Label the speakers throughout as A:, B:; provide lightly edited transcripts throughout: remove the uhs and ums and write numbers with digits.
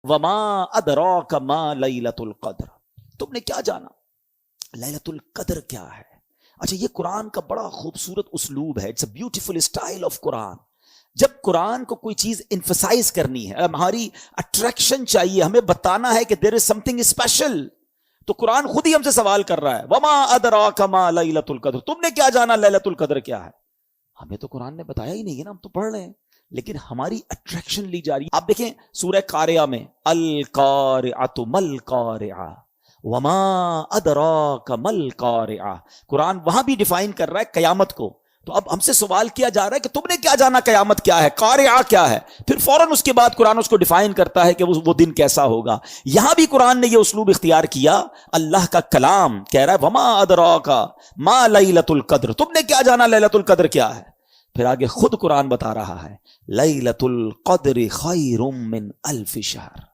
A: وما ادراک ما لیلۃ القدر، تم نے کیا جانا لیلۃ القدر کیا ہے؟ اچھا، یہ قرآن کا بڑا خوبصورت اسلوب ہے، it's a beautiful style of Quran. جب قرآن کو کوئی چیز انفسائز کرنی ہے، ہماری اٹریکشن چاہیے، ہمیں بتانا ہے کہ دیر از سم تھنگ اسپیشل، تو قرآن خود ہی ہم سے سوال کر رہا ہے وما ادراک ما لیلۃ القدر، تم نے کیا جانا لیلۃ القدر کیا ہے؟ ہمیں تو قرآن نے بتایا ہی نہیں ہے نا، ہم تو پڑھ رہے ہیں، لیکن ہماری اٹریکشن لی جا رہی ہے. آپ دیکھیں سورہ قاریہ میں القارعۃ مل قارعہ وما ادراک مل قارعہ، قرآن وہاں بھی ڈیفائن کر رہا ہے قیامت کو. تو اب ہم سے سوال کیا جا رہا ہے کہ تم نے کیا جانا قیامت کیا ہے، قارعہ کیا ہے، پھر فوراً اس کے بعد قرآن اس کو ڈیفائن کرتا ہے کہ وہ دن کیسا ہوگا. یہاں بھی قرآن نے یہ اسلوب اختیار کیا، اللہ کا کلام کہہ رہا ہے وما ادراک ما لیلۃ القدر، تم نے کیا جانا لیلۃ القدر کیا ہے. پھر آگے خود قرآن بتا رہا ہے لیلۃ القدر خیر من الف شہر،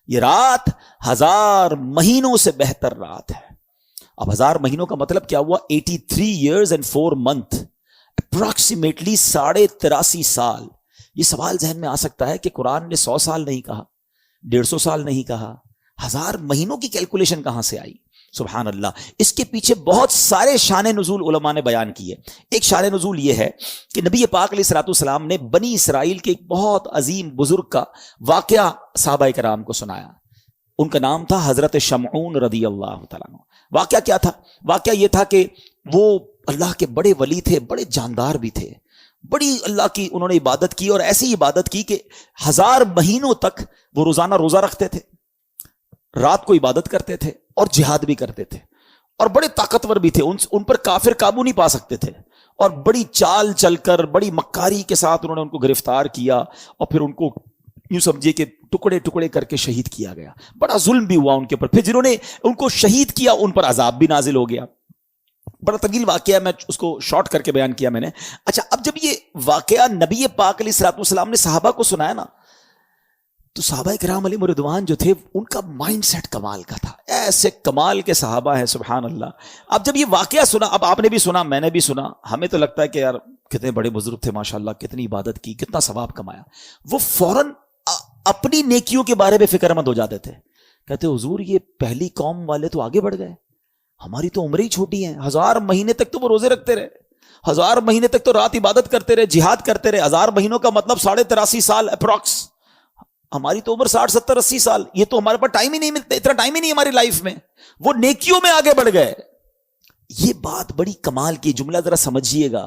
A: یہ رات 1000 مہینوں سے بہتر رات ہے. اب 1000 مہینوں کا مطلب کیا ہوا؟ 83 years and 4 months، اپروکسیمیٹلی 83.5 سال. یہ سوال ذہن میں آ سکتا ہے کہ قرآن نے 100 سال نہیں کہا، 150 سال نہیں کہا، 1000 مہینوں کی کیلکولیشن کہاں سے آئی؟ سبحان اللہ. اس کے پیچھے بہت سارے شان نزول علماء نے بیان کیے. ایک شان نزول یہ ہے کہ نبی پاک علیہ الصلوۃ والسلام نے بنی اسرائیل کے ایک بہت عظیم بزرگ کا واقعہ صحابہ کرام کو سنایا. ان کا نام تھا حضرت شمعون رضی اللہ تعالیٰ عنہ. واقعہ کیا تھا؟ واقعہ یہ تھا کہ وہ اللہ کے بڑے ولی تھے، بڑے جاندار بھی تھے، بڑی اللہ کی انہوں نے عبادت کی، اور ایسی عبادت کی کہ 1000 مہینوں تک وہ روزانہ روزہ رکھتے تھے، رات کو عبادت کرتے تھے اور جہاد بھی کرتے تھے، اور بڑے طاقتور بھی تھے. ان پر کافر قابو نہیں پا سکتے تھے، اور بڑی چال چل کر بڑی مکاری کے ساتھ انہوں نے ان کو گرفتار کیا، اور پھر ان کو یوں سمجھے کہ ٹکڑے ٹکڑے کر کے شہید کیا گیا. بڑا ظلم بھی ہوا ان کے اوپر. پھر جنہوں نے ان کو شہید کیا ان پر عذاب بھی نازل ہو گیا. بڑا طویل واقعہ ہے، میں اس کو شارٹ کر کے بیان کیا میں نے. اچھا، اب جب یہ واقعہ نبی پاک علیہ الصلوۃ والسلام نے صحابہ کو سنایا نا، تو صحابہ کرام علیہ رضوان جو تھے ان کا مائنڈ سیٹ کمال کا تھا. ایسے کمال کے صحابہ ہیں سبحان اللہ. اب جب یہ واقعہ سنا، اب آپ نے بھی سنا، میں نے بھی سنا، ہمیں تو لگتا ہے کہ یار کتنے بڑے بزرگ تھے ماشاءاللہ، کتنی عبادت کی، کتنا ثواب کمایا. وہ فوراً اپنی نیکیوں کے بارے میں فکر مند ہو جاتے تھے. کہتے حضور یہ پہلی قوم والے تو آگے بڑھ گئے، ہماری تو عمریں ہی چھوٹی ہیں. 1000 مہینے تک تو وہ روزے رکھتے رہے، 1000 مہینے تک تو رات عبادت کرتے رہے، جہاد کرتے رہے. 1000 مہینوں کا مطلب 83.5 سال اپروکس. ہماری تو عمر 60 70 80 سال. یہ تو ہمارے پاس ٹائم ہی نہیں ملتا، اتنا ٹائم ہی نہیں ہماری لائف میں. وہ نیکیوں میں آگے بڑھ گئے. یہ بات بڑی کمال کی، جملہ ذرا سمجھیے گا.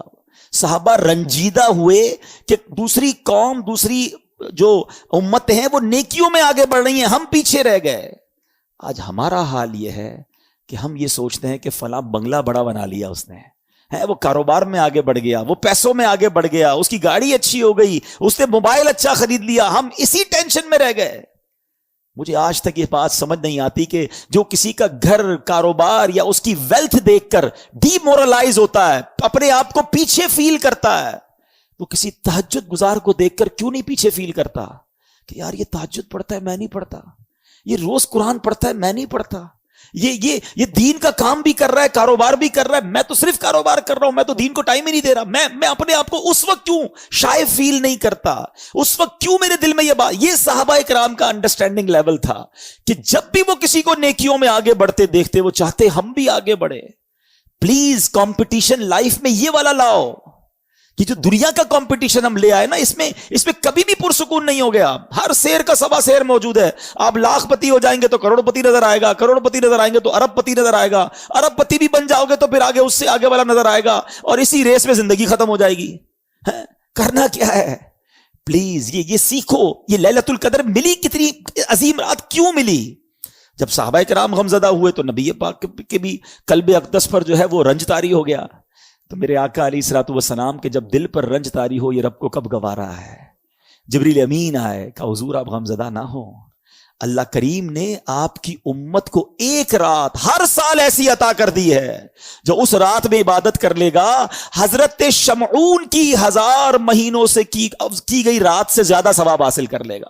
A: صحابہ رنجیدہ ہوئے کہ دوسری قوم، دوسری جو امت ہیں وہ نیکیوں میں آگے بڑھ رہی ہیں، ہم پیچھے رہ گئے. آج ہمارا حال یہ ہے کہ ہم یہ سوچتے ہیں کہ فلاں بنگلہ بڑا بنا لیا اس نے، وہ کاروبار میں آگے بڑھ گیا، وہ پیسوں میں آگے بڑھ گیا، اس کی گاڑی اچھی ہو گئی، اس نے موبائل اچھا خرید لیا، ہم اسی ٹینشن میں رہ گئے. مجھے آج تک یہ بات سمجھ نہیں آتی کہ جو کسی کا گھر، کاروبار یا اس کی ویلتھ دیکھ کر ڈی مورلائز ہوتا ہے، اپنے آپ کو پیچھے فیل کرتا ہے، وہ کسی تہجد گزار کو دیکھ کر کیوں نہیں پیچھے فیل کرتا کہ یار یہ تہجد پڑھتا ہے میں نہیں پڑھتا، یہ روز قرآن پڑھتا ہے میں نہیں پڑھتا، یہ دین کا کام بھی کر رہا ہے، کاروبار بھی کر رہا ہے، میں تو صرف کاروبار کر رہا ہوں، میں تو دین کو ٹائم ہی نہیں دے رہا. میں اپنے آپ کو اس وقت کیوں شائع فیل نہیں کرتا، اس وقت کیوں میرے دل میں یہ بات. یہ صحابہ کرام کا انڈرسٹینڈنگ لیول تھا کہ جب بھی وہ کسی کو نیکیوں میں آگے بڑھتے دیکھتے وہ چاہتے ہم بھی آگے بڑھے. پلیز کمپٹیشن لائف میں یہ والا لاؤ کہ جو دنیا کا کمپٹیشن ہم لے آئے نا، اس میں کبھی بھی پرسکون نہیں ہو گیا. ہر شیر کا سوا شیر موجود ہے. آپ لاکھ پتی ہو جائیں گے تو کروڑ پتی نظر آئے گا، کروڑ پتی نظر آئیں گے تو ارب پتی نظر آئے گا، ارب پتی بھی بن جاؤ گے تو پھر آگے اس سے آگے والا نظر آئے گا، اور اسی ریس میں زندگی ختم ہو جائے گی. کرنا کیا ہے؟ پلیز یہ سیکھو. یہ لیلۃ القدر ملی، کتنی عظیم رات کیوں ملی؟ جب صحابہ کرام غمزدہ ہوئے تو نبی پاک کے بھی قلب اقدس پر جو ہے وہ رنج طاری ہو گیا. تو میرے آقا علیہ الصلوۃ والسلام کے جب دل پر رنج طاری ہو، یہ رب کو کب گوارا ہے. جبریل امین آئے کہ حضور آپ غمزدہ نہ ہو، اللہ کریم نے آپ کی امت کو ایک رات ہر سال ایسی عطا کر دی ہے جو اس رات میں عبادت کر لے گا حضرت شمعون کی 1000 مہینوں سے کی گئی رات سے زیادہ ثواب حاصل کر لے گا.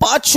A: 5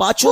A: 5